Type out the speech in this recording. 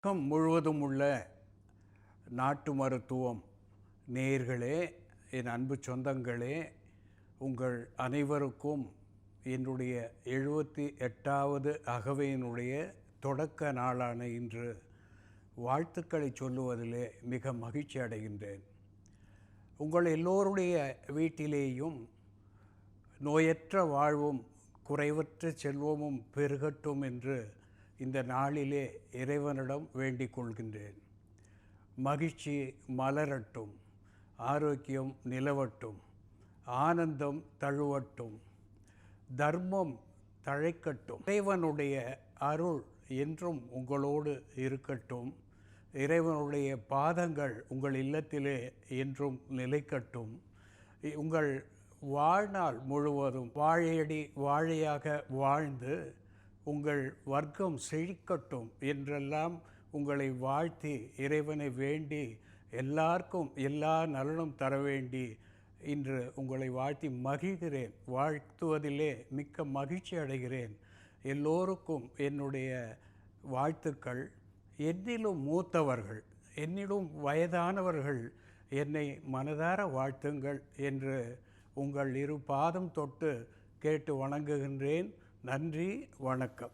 உலகம் முழுவதும் உள்ள நாட்டு மருத்துவம் நேயர்களே, என் அன்பு சொந்தங்களே, உங்கள் அனைவருக்கும் என்னுடைய 78வது அகவையினுடைய தொடக்க நாளான இன்று வாழ்த்துக்களை சொல்லுவதிலே மிக மகிழ்ச்சி அடைகின்றேன். உங்கள் எல்லோருடைய வீட்டிலேயும் நோயற்ற வாழ்வும் குறைவற்ற செல்வமும் பெருகட்டும் என்று இந்த நாளிலே இறைவனிடம் வேண்டிக் கொள்கின்றேன். மகிழ்ச்சி மலரட்டும், ஆரோக்கியம் நிலவட்டும், ஆனந்தம் தழுவட்டும், தர்மம் தழைக்கட்டும், இறைவனுடைய அருள் என்றும் உங்களோடு இருக்கட்டும், இறைவனுடைய பாதங்கள் உங்கள் இல்லத்திலே என்றும் நிலைக்கட்டும், உங்கள் வாழ்நாள் முழுவதும் வாழையடி வாழையாக வாழ்ந்து உங்கள் வர்க்கம் செழிக்கட்டும் என்றெல்லாம் உங்களை வாழ்த்தி இறைவனை வேண்டி எல்லாருக்கும் எல்லா நலனும் தர வேண்டி இன்று உங்களை வாழ்த்தி மகிழ்கிறேன். வாழ்த்துவதிலே மிக்க மகிழ்ச்சி அடைகிறேன். எல்லோருக்கும் என்னுடைய வாழ்த்துக்கள். என்னிலும் மூத்தவர்கள், என்னிலும் வயதானவர்கள் என்னை மனதார வாழ்த்துங்கள் என்று உங்கள் இரு பாதம் தொட்டு கேட்டு வணங்குகின்றேன். நன்றி, வணக்கம்.